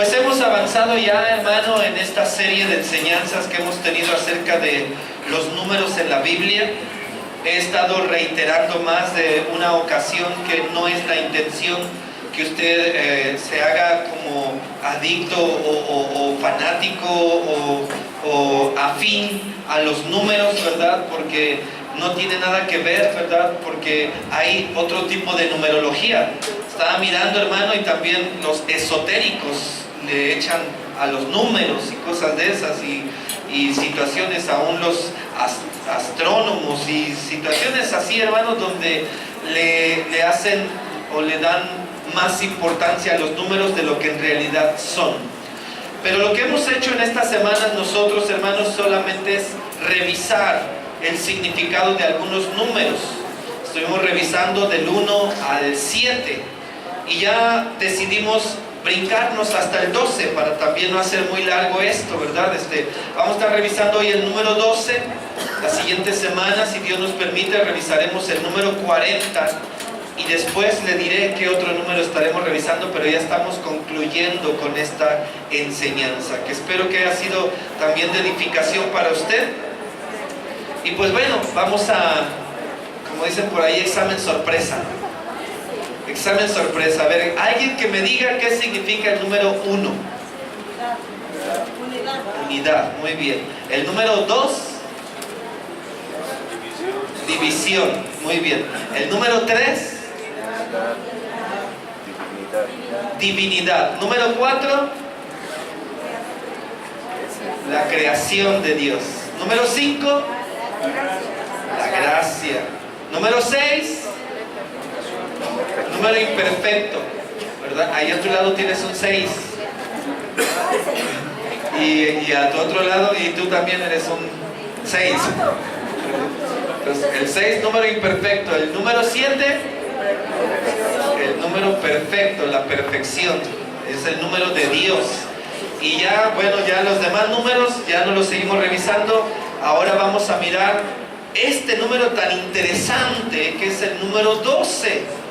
Pues hemos avanzado ya, hermano, en esta serie de enseñanzas que hemos tenido acerca de los números en la Biblia. He estado reiterando más de una ocasión que no es la intención que usted se haga como adicto o fanático o afín a los números, ¿verdad? Porque no tiene nada que ver, ¿verdad? Porque hay otro tipo de numerología. Estaba mirando, hermano, y también los esotéricos le echan a los números y cosas de esas y situaciones, aún los astrónomos y situaciones así, hermanos, donde le hacen o le dan más importancia a los números de lo que en realidad son. Pero lo que hemos hecho en estas semanas nosotros, hermanos, solamente es revisar el significado de algunos números. Estuvimos revisando del 1 al 7 y ya decidimos brincarnos hasta el 12 para también no hacer muy largo esto, ¿verdad? Vamos a estar revisando hoy el número 12. La siguiente semana, si Dios nos permite, revisaremos el número 40 y después le diré qué otro número estaremos revisando, pero ya estamos concluyendo con esta enseñanza, que espero que haya sido también de edificación para usted. Y pues bueno, vamos a, como dicen por ahí, examen sorpresa. Examen sorpresa. A ver, alguien que me diga qué significa el número 1. Unidad, muy bien. El número 2. División, muy bien. El número 3. Divinidad. Número 4. La creación de Dios. Número 5. La gracia. Número 6. Número imperfecto, ¿verdad? Ahí a tu lado tienes un 6 y a tu otro lado, y tú también eres un 6. Entonces, el 6, número imperfecto. El número 7, el número perfecto, la perfección, es el número de Dios. Y ya, bueno, ya los demás números ya no los seguimos revisando. Ahora vamos a mirar este número tan interesante que es el número 12.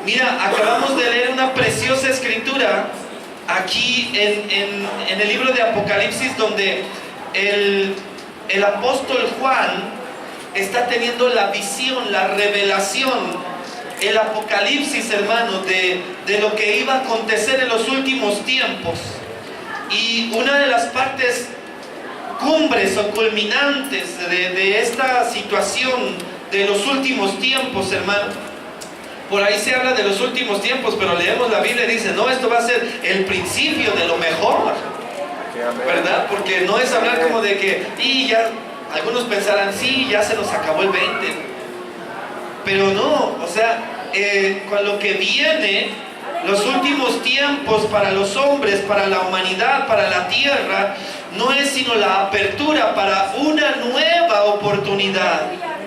Mira, acabamos de leer una preciosa escritura aquí en el libro de Apocalipsis, donde el apóstol Juan está teniendo la visión, la revelación, el apocalipsis, hermano, de lo que iba a acontecer en los últimos tiempos. Y una de las partes cumbres o culminantes de esta situación de los últimos tiempos, hermano, por ahí se habla de los últimos tiempos, pero leemos la Biblia y dice, no, esto va a ser el principio de lo mejor, ¿verdad? Porque no es hablar como de que, y ya, algunos pensarán, sí, ya se nos acabó el 20, pero no, o sea, con lo que viene, los últimos tiempos para los hombres, para la humanidad, para la tierra, no es sino la apertura para una nueva oportunidad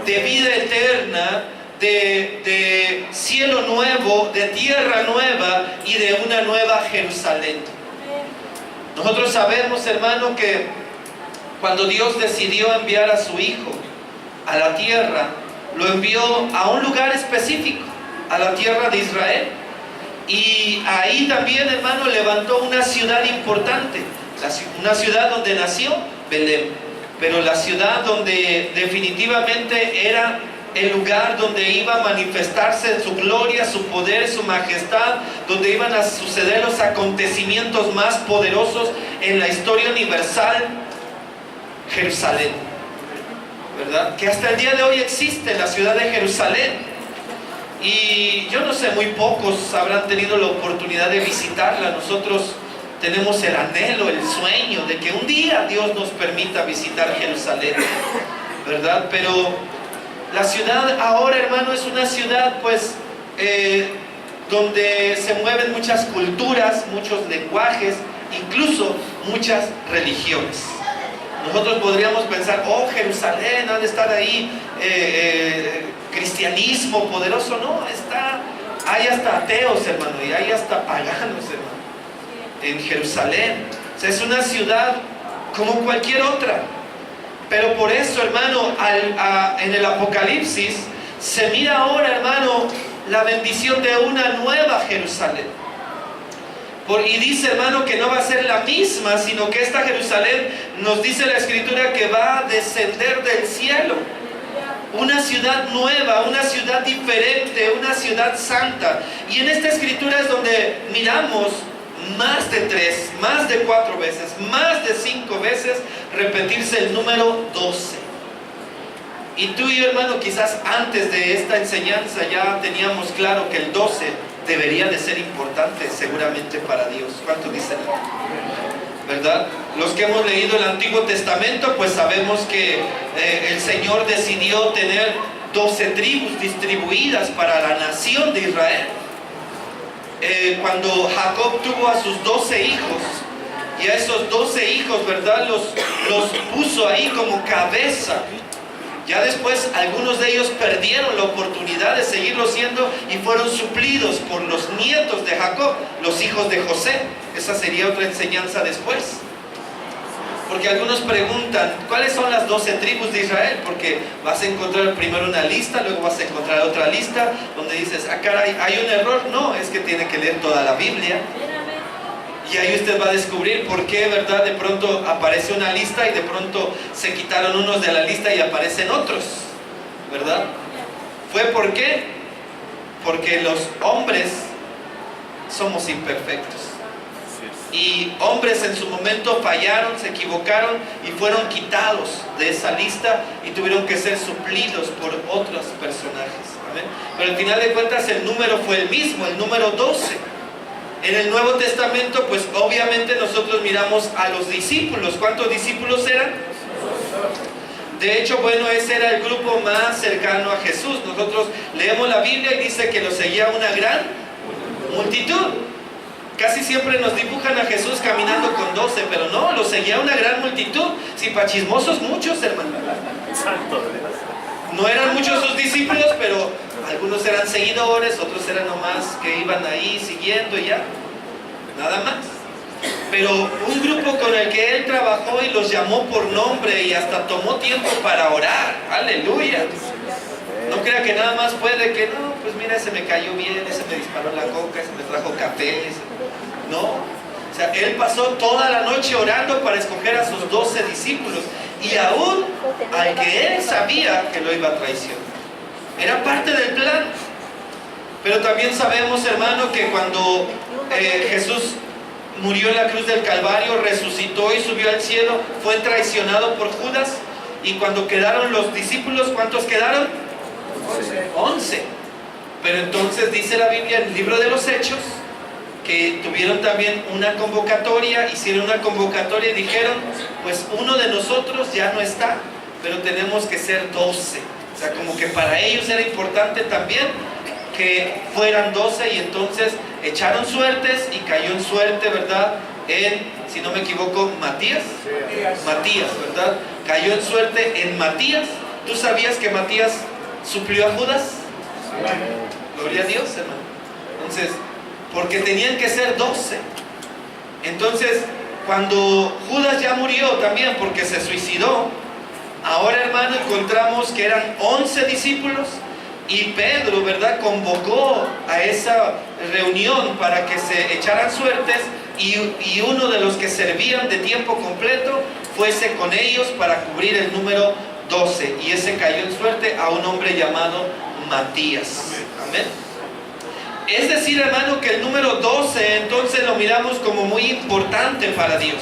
de vida eterna, de cielo nuevo, de tierra nueva y de una nueva Jerusalén. Nosotros sabemos, hermano, que cuando Dios decidió enviar a su Hijo a la tierra, lo envió a un lugar específico, a la tierra de Israel. Y ahí también, hermano, levantó una ciudad importante, una ciudad donde nació Belén, pero la ciudad donde definitivamente era el lugar donde iba a manifestarse su gloria, su poder, su majestad, donde iban a suceder los acontecimientos más poderosos en la historia universal, Jerusalén, ¿verdad? Que hasta el día de hoy existe la ciudad de Jerusalén. Y yo no sé, muy pocos habrán tenido la oportunidad de visitarla. Nosotros tenemos el anhelo, el sueño de que un día Dios nos permita visitar Jerusalén, ¿verdad? Pero la ciudad ahora, hermano, es una ciudad pues donde se mueven muchas culturas, muchos lenguajes, incluso muchas religiones. Nosotros podríamos pensar, oh, Jerusalén, ha de estar ahí cristianismo poderoso. No, hay hasta ateos, hermano, y hay hasta paganos, hermano, en Jerusalén. O sea, es una ciudad como cualquier otra. Pero por eso, hermano, en el Apocalipsis se mira ahora, hermano, la bendición de una nueva Jerusalén. Y dice, hermano, que no va a ser la misma, sino que esta Jerusalén, nos dice la Escritura, que va a descender del cielo. Una ciudad nueva, una ciudad diferente, una ciudad santa. Y en esta Escritura es donde miramos más de 3, más de 4 veces, más de 5 veces repetirse el número 12. Y tú y yo, hermano, quizás antes de esta enseñanza ya teníamos claro que el 12 debería de ser importante seguramente para Dios. ¿Cuántos dicen? ¿Verdad? Los que hemos leído el Antiguo Testamento, pues sabemos que el Señor decidió tener 12 tribus distribuidas para la nación de Israel. Cuando Jacob tuvo a sus 12 hijos, y a esos 12 hijos, ¿verdad?, los puso ahí como cabeza. Ya después algunos de ellos perdieron la oportunidad de seguirlo siendo y fueron suplidos por los nietos de Jacob, los hijos de José. Esa sería otra enseñanza después. Porque algunos preguntan, ¿cuáles son las 12 tribus de Israel? Porque vas a encontrar primero una lista, luego vas a encontrar otra lista donde dices, ah, caray, ¿hay un error? No, es que tiene que leer toda la Biblia. Y ahí usted va a descubrir por qué, ¿verdad? De pronto aparece una lista y de pronto se quitaron unos de la lista y aparecen otros, ¿verdad? ¿Fue por qué? Porque los hombres somos imperfectos. Y hombres en su momento fallaron, se equivocaron y fueron quitados de esa lista y tuvieron que ser suplidos por otros personajes. ¿Amén? Pero al final de cuentas el número fue el mismo, el número 12. En el Nuevo Testamento, pues obviamente nosotros miramos a los discípulos. ¿Cuántos discípulos eran? De hecho, bueno, ese era el grupo más cercano a Jesús. Nosotros leemos la Biblia y dice que lo seguía una gran multitud. Casi siempre nos dibujan a Jesús caminando con 12, pero no, lo seguía una gran multitud. Sí, para chismosos muchos, hermano. No eran muchos sus discípulos, pero algunos eran seguidores, otros eran nomás que iban ahí siguiendo y ya, nada más. Pero un grupo con el que él trabajó y los llamó por nombre y hasta tomó tiempo para orar. ¡Aleluya! No crea que nada más puede que, no, pues mira, ese me cayó bien, ese me disparó la coca, ese me trajo café, no. O sea, él pasó toda la noche orando para escoger a sus 12 discípulos y aún al que él sabía que lo iba a traicionar. Era parte del plan. Pero también sabemos, hermano, que cuando Jesús murió en la cruz del Calvario, resucitó y subió al cielo, fue traicionado por Judas. Y cuando quedaron los discípulos, ¿cuántos quedaron? 11. Pero entonces dice la Biblia en el libro de los Hechos que tuvieron también una convocatoria, hicieron una convocatoria y dijeron, pues uno de nosotros ya no está, pero tenemos que ser 12. O sea, como que para ellos era importante también que fueran 12 y entonces echaron suertes y cayó en suerte, ¿verdad? En, si no me equivoco, Matías, ¿verdad? Cayó en suerte en Matías. ¿Tú sabías que Matías suplió a Judas? Gloria a Dios, hermano. Entonces, porque tenían que ser 12. Entonces, cuando Judas ya murió también porque se suicidó, ahora, hermano, encontramos que eran 11 discípulos y Pedro, ¿verdad?, convocó a esa reunión para que se echaran suertes y uno de los que servían de tiempo completo fuese con ellos para cubrir el número 12, y ese cayó en suerte a un hombre llamado Matías. Amén. Es decir, hermano, que el número 12 entonces lo miramos como muy importante para Dios.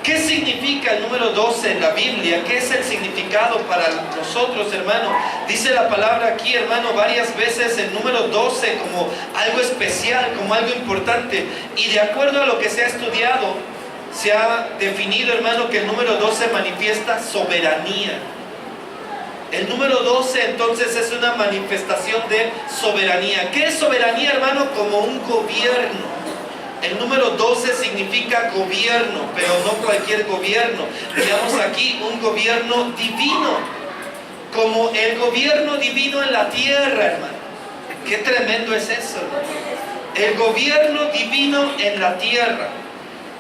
¿Qué significa el número 12 en la Biblia? ¿Qué es el significado para nosotros, hermano? Dice la palabra aquí, hermano, varias veces el número 12 como algo especial, como algo importante. Y de acuerdo a lo que se ha estudiado, se ha definido, hermano, que el número 12 manifiesta soberanía. El número 12 entonces es una manifestación de soberanía. ¿Qué es soberanía, hermano? Como un gobierno. El número 12 significa gobierno, pero no cualquier gobierno. Digamos aquí un gobierno divino, como el gobierno divino en la tierra, hermano. Qué tremendo es eso, hermano. El gobierno divino en la tierra.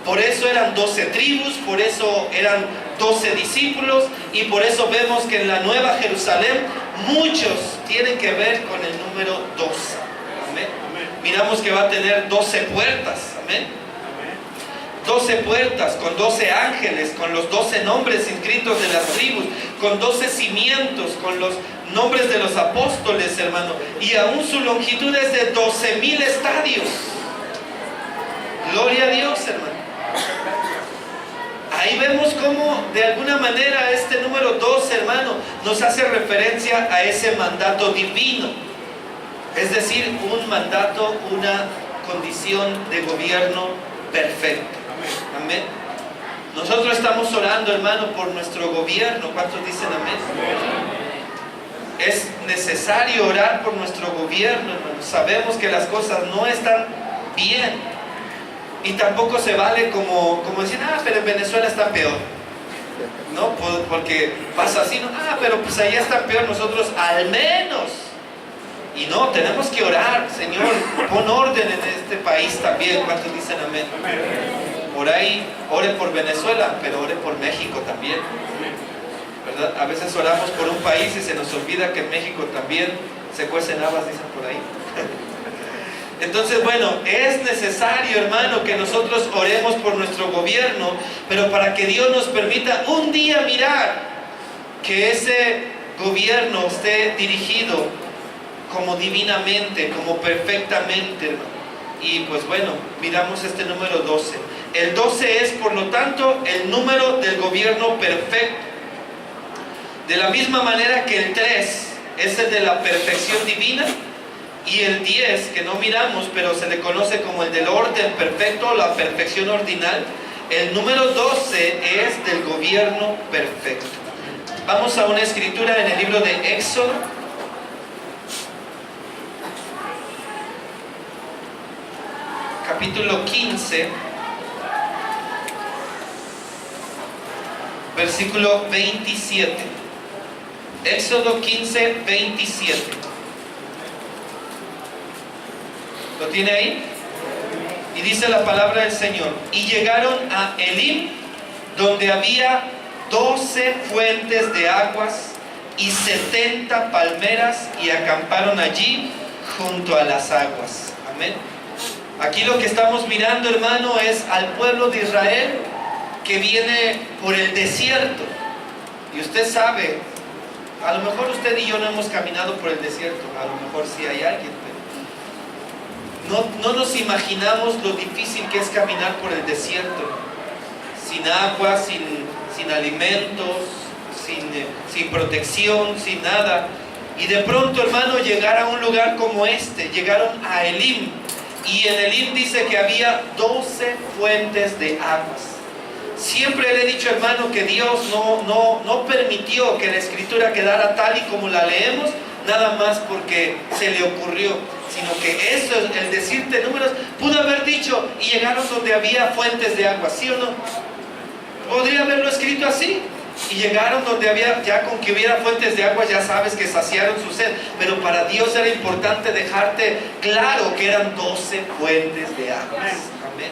Por eso eran 12 tribus, por eso eran 12 discípulos, y por eso vemos que en la Nueva Jerusalén muchos tienen que ver con el número 12. Amén. Miramos que va a tener 12 puertas. Amén. 12 puertas, con 12 ángeles, con los 12 nombres inscritos de las tribus, con 12 cimientos, con los nombres de los apóstoles, hermano. Y aún su longitud es de 12,000 estadios. Gloria a Dios, hermano. Ahí vemos cómo de alguna manera este número 12, hermano, nos hace referencia a ese mandato divino. Es decir, un mandato, una condición de gobierno perfecto. Amén. Nosotros estamos orando, hermano, por nuestro gobierno. ¿Cuántos dicen amén? Es necesario orar por nuestro gobierno, hermano. Sabemos que las cosas no están bien. Y tampoco se vale como decir, pero en Venezuela está peor. No, porque pasa así, ¿no? Pero pues allá está peor, nosotros al menos. Y no, tenemos que orar, Señor, pon orden en este país también. ¿Cuántos dicen amén? Ore por Venezuela, pero ore por México también, ¿verdad? A veces oramos por un país y se nos olvida que en México también se cuecen habas, dicen por ahí. Entonces, bueno, es necesario, hermano, que nosotros oremos por nuestro gobierno, pero para que Dios nos permita un día mirar que ese gobierno esté dirigido como divinamente, como perfectamente, hermano. Y pues bueno, miramos este número 12. El 12 es, por lo tanto, el número del gobierno perfecto. De la misma manera que el 3 es el de la perfección divina, y el 10, que no miramos, pero se le conoce como el del orden perfecto, la perfección ordinal, el número 12 es del gobierno perfecto. Vamos a una escritura en el libro de Éxodo, capítulo 15, versículo 27. Éxodo 15, 27. ¿Lo tiene ahí? Y dice la palabra del Señor: y llegaron a Elim, donde había 12 fuentes de aguas y 70 palmeras, y acamparon allí junto a las aguas. Amén. Aquí lo que estamos mirando, hermano, es al pueblo de Israel que viene por el desierto. Y usted sabe, a lo mejor usted y yo no hemos caminado por el desierto, a lo mejor sí hay alguien, pero no nos imaginamos lo difícil que es caminar por el desierto, sin agua, sin alimentos, sin protección, sin nada. Y de pronto, hermano, llegar a un lugar como este, llegaron a Elim. Y en Elim dice que había 12 fuentes de aguas. Siempre le he dicho, hermano, que Dios no permitió que la escritura quedara tal y como la leemos, nada más porque se le ocurrió, sino que eso, el decirte números, pudo haber dicho, y llegaron donde había fuentes de agua, ¿sí o no? Podría haberlo escrito así. Y llegaron donde había, ya con que hubiera fuentes de agua, ya sabes que saciaron su sed. Pero para Dios era importante dejarte claro que eran 12 fuentes de aguas. Amén.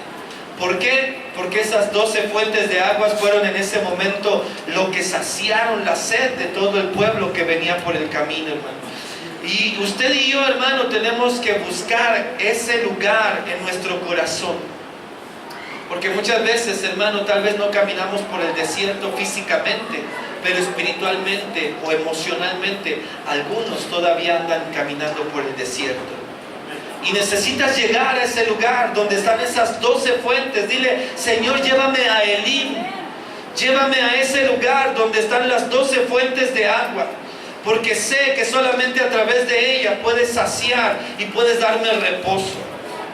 ¿Por qué? Porque esas 12 fuentes de aguas fueron en ese momento lo que saciaron la sed de todo el pueblo que venía por el camino, hermano. Y usted y yo, hermano, tenemos que buscar ese lugar en nuestro corazón. Porque muchas veces, hermano, tal vez no caminamos por el desierto físicamente, pero espiritualmente o emocionalmente, algunos todavía andan caminando por el desierto. Y necesitas llegar a ese lugar donde están esas 12 fuentes. Dile: Señor, llévame a Elim. Llévame a ese lugar donde están las 12 fuentes de agua. Porque sé que solamente a través de ella puedes saciar y puedes darme reposo.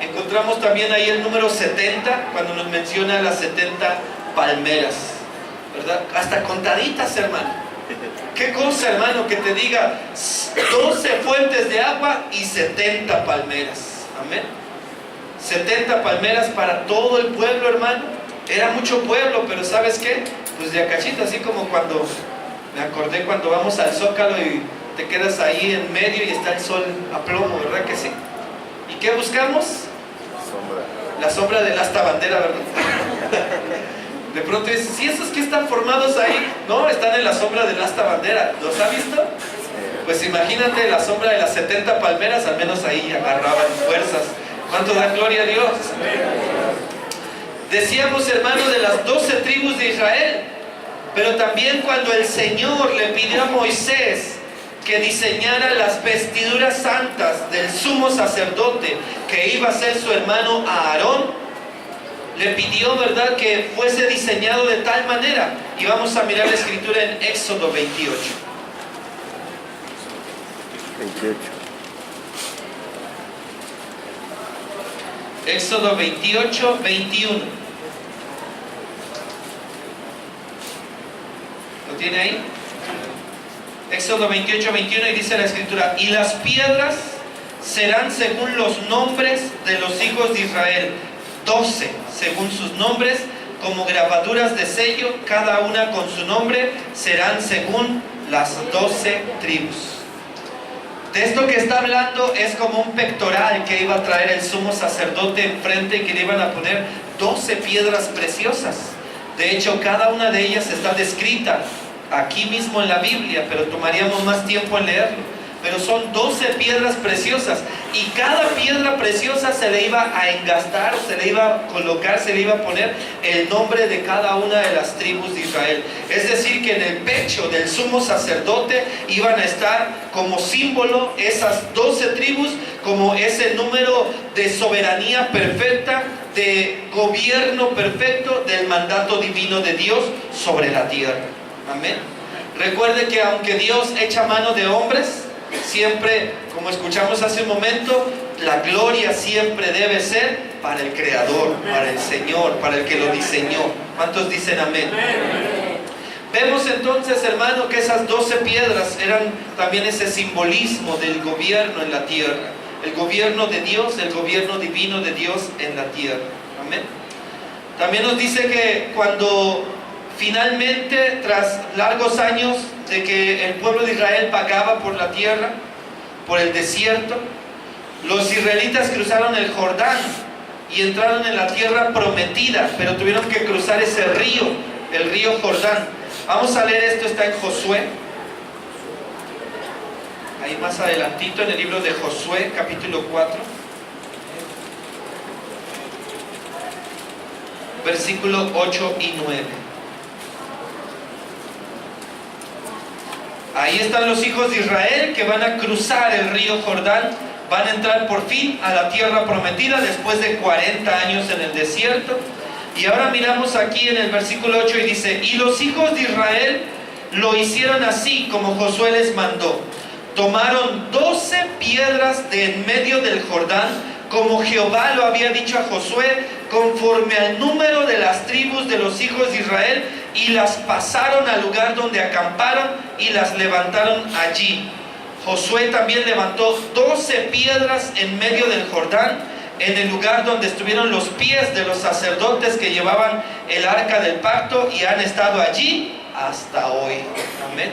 Encontramos también ahí el número 70, cuando nos menciona las 70 palmeras, ¿verdad? Hasta contaditas, hermano. ¿Qué cosa, hermano, que te diga 12 fuentes de agua y 70 palmeras? Amén. 70 palmeras para todo el pueblo, hermano. Era mucho pueblo, pero ¿sabes qué? Pues de acachito, así como cuando me acordé cuando vamos al Zócalo y te quedas ahí en medio y está el sol a plomo, ¿verdad que sí? ¿Y qué buscamos? La sombra del asta bandera, ¿verdad? De pronto dices: ¿sí esos que están formados ahí? No, están en la sombra del asta bandera. ¿Los ha visto? Pues imagínate la sombra de las 70 palmeras, al menos ahí agarraban fuerzas. ¿Cuánto da gloria a Dios? Decíamos, hermano, de las 12 tribus de Israel. Pero también cuando el Señor le pidió a Moisés que diseñara las vestiduras santas del sumo sacerdote, que iba a ser su hermano Aarón, le pidió, ¿verdad?, que fuese diseñado de tal manera. Y vamos a mirar la escritura en Éxodo 28. Éxodo 28, 21. ¿Lo tiene ahí? Éxodo 28, 21, y dice la escritura: y las piedras serán según los nombres de los hijos de Israel, 12 según sus nombres, como grabaduras de sello, cada una con su nombre, serán según las 12 tribus. De esto que está hablando es como un pectoral que iba a traer el sumo sacerdote enfrente, y que le iban a poner 12 piedras preciosas. De hecho, cada una de ellas está descrita aquí mismo en la Biblia, pero tomaríamos más tiempo en leerlo. Pero son 12 piedras preciosas, y cada piedra preciosa se le iba a engastar, se le iba a colocar, se le iba a poner el nombre de cada una de las tribus de Israel. Es decir, que en el pecho del sumo sacerdote iban a estar como símbolo esas 12 tribus, como ese número de soberanía perfecta, de gobierno perfecto, del mandato divino de Dios sobre la tierra. Amén. Recuerde que aunque Dios echa mano de hombres, siempre, como escuchamos hace un momento, la gloria siempre debe ser para el Creador, para el Señor, para el que lo diseñó. ¿Cuántos dicen amén? Vemos entonces, hermano, que esas 12 piedras eran también ese simbolismo del gobierno en la tierra. El gobierno de Dios, el gobierno divino de Dios en la tierra. Amén. También nos dice que cuando finalmente, tras largos años de que el pueblo de Israel vagaba por la tierra, por el desierto, los israelitas cruzaron el Jordán y entraron en la tierra prometida, pero tuvieron que cruzar ese río, el río Jordán. Vamos a leer esto, está en Josué, ahí más adelantito en el libro de Josué, capítulo 4, versículo 8 y 9. Ahí están los hijos de Israel que van a cruzar el río Jordán, van a entrar por fin a la tierra prometida después de 40 años en el desierto. Y ahora miramos aquí en el versículo 8 y dice: y los hijos de Israel lo hicieron así como Josué les mandó. Tomaron 12 piedras de en medio del Jordán, como Jehová lo había dicho a Josué, conforme al número de las tribus de los hijos de Israel, y las pasaron al lugar donde acamparon y las levantaron allí. Josué también levantó 12 piedras en medio del Jordán, en el lugar donde estuvieron los pies de los sacerdotes que llevaban el arca del pacto, y han estado allí hasta hoy. Amén.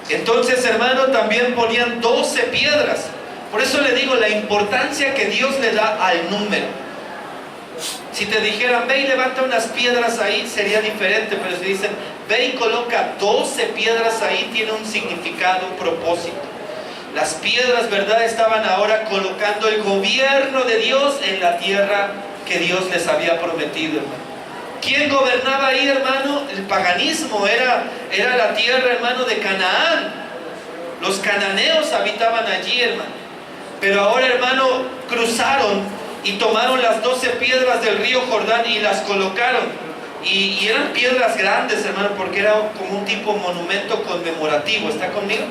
Entonces, hermano, también ponían 12 piedras. Por eso le digo la importancia que Dios le da al número. Si te dijeran, ve y levanta unas piedras ahí, sería diferente. Pero si dicen, ve y coloca 12 piedras ahí, tiene un significado, un propósito. Las piedras, ¿verdad?, estaban ahora colocando el gobierno de Dios en la tierra que Dios les había prometido, hermano. ¿Quién gobernaba ahí, hermano? El paganismo, era la tierra, hermano, de Canaán. Los cananeos habitaban allí, hermano. Pero ahora, hermano, cruzaron y tomaron las 12 piedras del río Jordán y las colocaron. Y eran piedras grandes, hermano, porque era como un tipo monumento conmemorativo. ¿Está conmigo?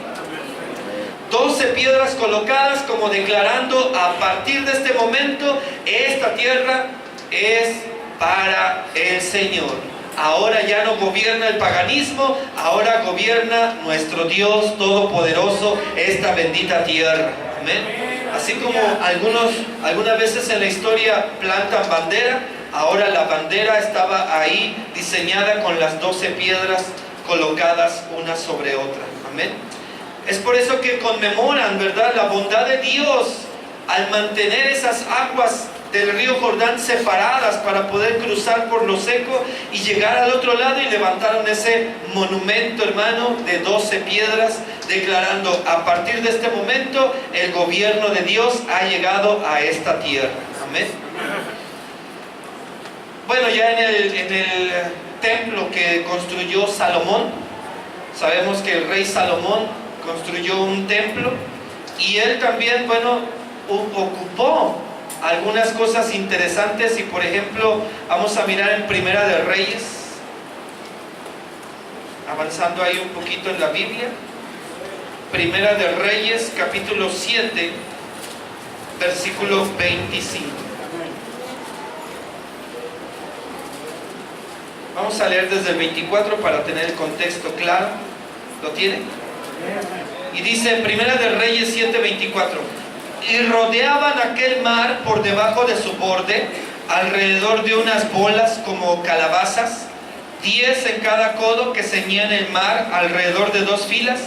12 piedras colocadas, como declarando: a partir de este momento, esta tierra es para el Señor. Ahora ya no gobierna el paganismo, ahora gobierna nuestro Dios Todopoderoso esta bendita tierra. Amén. Así como algunas veces en la historia plantan bandera, ahora la bandera estaba ahí diseñada con las 12 piedras colocadas una sobre otra. Amén. Es por eso que conmemoran, ¿verdad?, la bondad de Dios al mantener esas aguas del río Jordán separadas para poder cruzar por lo seco y llegar al otro lado, y levantaron ese monumento, hermano, de 12 piedras, declarando: a partir de este momento el gobierno de Dios ha llegado a esta tierra. Amén. bueno, ya en el templo que construyó Salomón, sabemos que el rey Salomón construyó un templo y él también, bueno, ocupó algunas cosas interesantes. Y por ejemplo, vamos a mirar en Primera de Reyes, avanzando ahí un poquito en la Biblia. Primera de Reyes, capítulo 7, versículo 25. Vamos a leer desde el 24 para tener el contexto claro. ¿Lo tienen? Y dice en Primera de Reyes 7:24: y rodeaban aquel mar por debajo de su borde, alrededor de unas bolas como calabazas, 10 en cada codo, que ceñían el mar alrededor de 2 filas,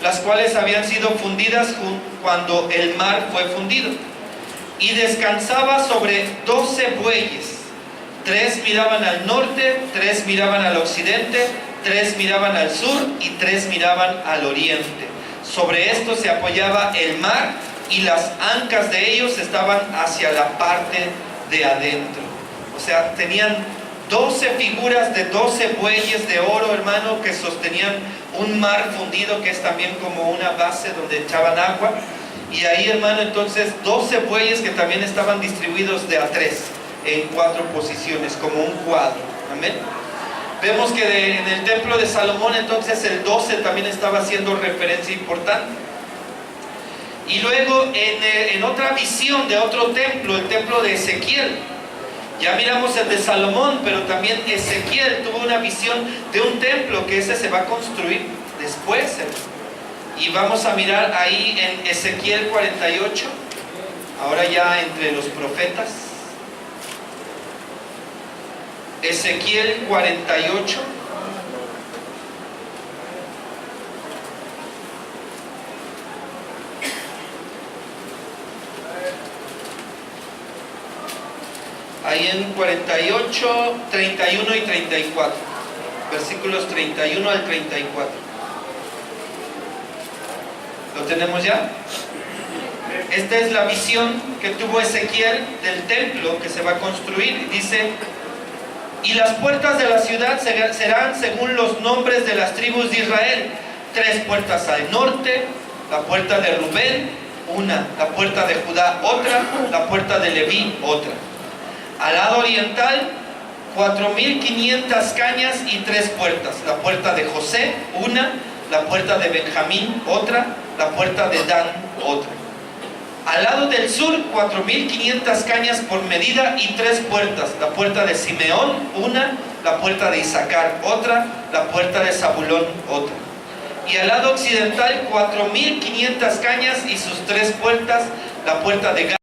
las cuales habían sido fundidas cuando el mar fue fundido. Y descansaba sobre 12 bueyes, 3 miraban al norte, 3 miraban al occidente, 3 miraban al sur y 3 miraban al oriente. Sobre esto se apoyaba el mar, y las ancas de ellos estaban hacia la parte de adentro. O sea, tenían 12 figuras de 12 bueyes de oro, hermano, que sostenían un mar fundido, que es también como una base donde echaban agua. Y ahí, hermano, entonces 12 bueyes que también estaban distribuidos de a 3 en 4 posiciones, como un cuadro. Amén. Vemos que en el templo de Salomón entonces el 12 también estaba haciendo referencia importante. Y luego en otra visión de otro templo, el templo de Ezequiel, ya miramos el de Salomón, pero también Ezequiel tuvo una visión de un templo que ese se va a construir después. Y vamos a mirar ahí en Ezequiel 48, ahora ya entre los profetas. Ezequiel 48. Ahí en 48, 31 y 34. Versículos 31 al 34. ¿Lo tenemos ya? Esta es la visión que tuvo Ezequiel del templo que se va a construir. Dice: y las puertas de la ciudad serán según los nombres de las tribus de Israel. 3 puertas al norte, la puerta de Rubén, una, la puerta de Judá, otra, la puerta de Leví, otra. Al lado oriental, 4.500 cañas y 3 puertas. La puerta de José, una, la puerta de Benjamín, otra, la puerta de Dan, otra. Al lado del sur, 4.500 cañas por medida y 3 puertas. La puerta de Simeón, una, la puerta de Isaacar, otra, la puerta de Zabulón, otra. Y al lado occidental, 4.500 cañas y sus 3 puertas. La puerta de Gad,